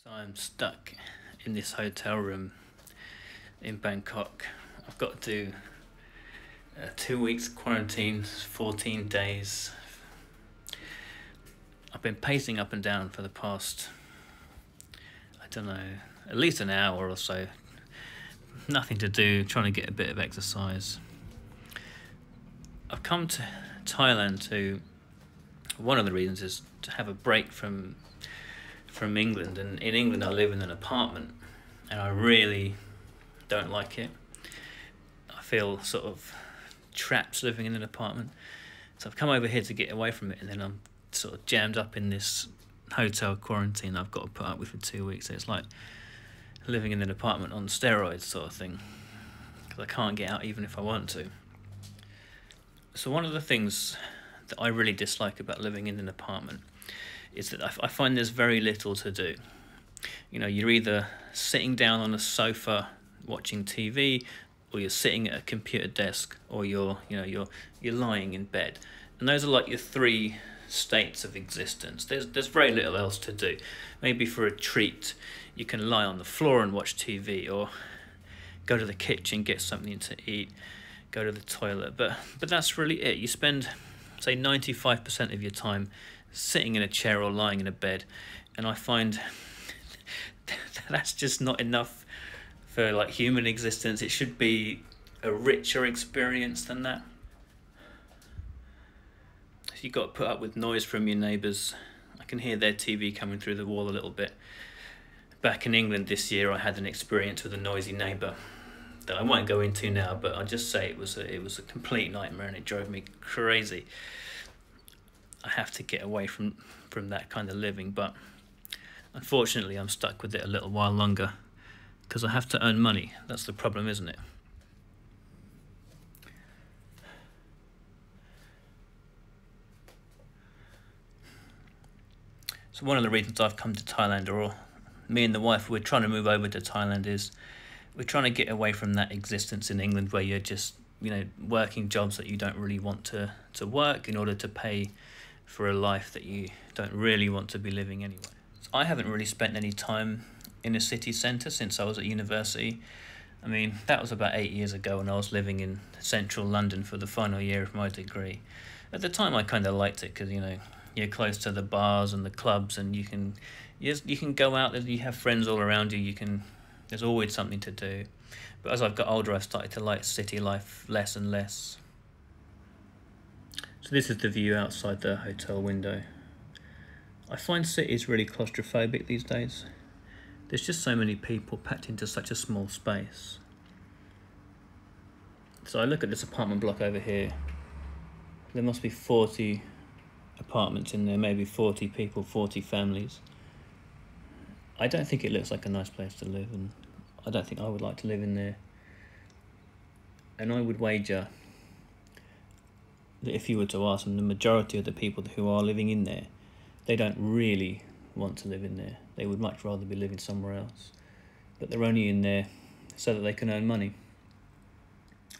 So I'm stuck in this hotel room in Bangkok. I've got to do 2 weeks quarantine, 14 days. I've been pacing up and down for the past, I don't know, at least an hour or so. Nothing to do, trying to get a bit of exercise. I've come to Thailand to, one of the reasons is to have a break from England, and in England I live in an apartment and I really don't like it. I feel sort of trapped living in an apartment, so I've come over here to get away from it, and then I'm sort of jammed up in this hotel quarantine I've got to put up with for 2 weeks. So it's like living in an apartment on steroids sort of thing, because I can't get out even if I want to. So one of the things that I really dislike about living in an apartment is that I find there's very little to do. You know, you're either sitting down on a sofa watching TV, or you're sitting at a computer desk, or you're lying in bed. And those are like your three states of existence. There's very little else to do. Maybe for a treat, you can lie on the floor and watch TV, or go to the kitchen, get something to eat, go to the toilet. But that's really it. You spend, say, 95% of your time sitting in a chair or lying in a bed, and I find that's just not enough for like human existence. It should be a richer experience than that. So you've got to put up with noise from your neighbours. I can hear their TV coming through the wall a little bit. Back in England this year, I had an experience with a noisy neighbour that I won't go into now, but I'll just say it was a complete nightmare, and it drove me crazy. I have to get away from that kind of living, but unfortunately I'm stuck with it a little while longer because I have to earn money. That's the problem, isn't it? So one of the reasons I've come to Thailand, or me and the wife, we're trying to move over to Thailand, is we're trying to get away from that existence in England where you're just, working jobs that you don't really want to work in order to pay for a life that you don't really want to be living anyway. So I haven't really spent any time in a city centre since I was at university. I mean, that was about 8 years ago, and I was living in central London for the final year of my degree. At the time I kind of liked it because, you're close to the bars and the clubs, and you can go out and you have friends all around you. There's always something to do. But as I've got older, I've started to like city life less and less. So this is the view outside the hotel window. I find cities really claustrophobic these days. There's just so many people packed into such a small space. So I look at this apartment block over here. There must be 40 apartments in there, maybe 40 people, 40 families. I don't think it looks like a nice place to live, and I don't think I would like to live in there. And I would wager that if you were to ask them, the majority of the people who are living in there, they don't really want to live in there. They would much rather be living somewhere else. But they're only in there so that they can earn money.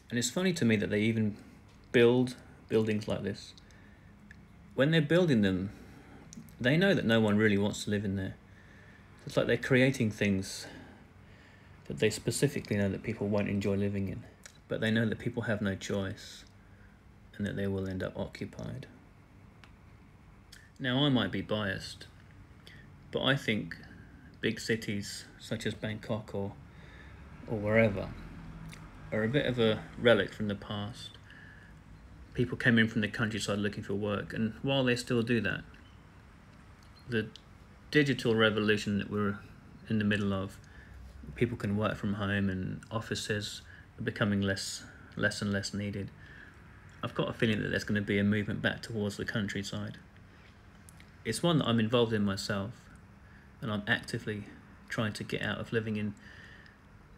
And it's funny to me that they even build buildings like this. When they're building them, they know that no one really wants to live in there. It's like they're creating things that they specifically know that people won't enjoy living in. But they know that people have no choice, and that they will end up occupied. Now, I might be biased, but I think big cities such as Bangkok or wherever are a bit of a relic from the past. People came in from the countryside looking for work, and while they still do that, the digital revolution that we're in the middle of, people can work from home and offices are becoming less and less needed. I've got a feeling that there's going to be a movement back towards the countryside. It's one that I'm involved in myself, and I'm actively trying to get out of living in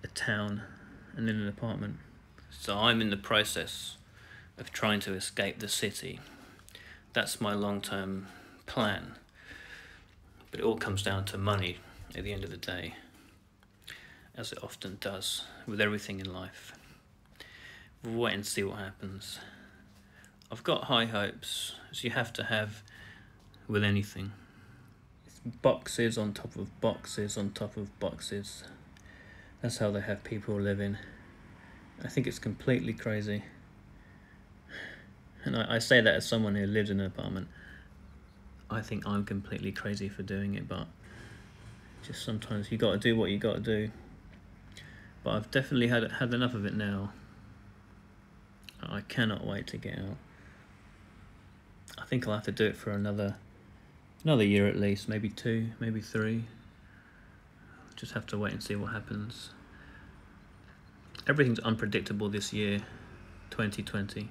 a town and in an apartment. So I'm in the process of trying to escape the city. That's my long-term plan. But it all comes down to money at the end of the day, as it often does with everything in life. We'll wait and see what happens. I've got high hopes, as you have to have with anything. It's boxes on top of boxes on top of boxes. That's how they have people living. I think it's completely crazy. And I say that as someone who lives in an apartment. I think I'm completely crazy for doing it, but just sometimes you got to do what you got to do. But I've definitely had enough of it now. I cannot wait to get out. I think I'll have to do it for another year at least, maybe 2, maybe 3. Just have to wait and see what happens. Everything's unpredictable this year, 2020.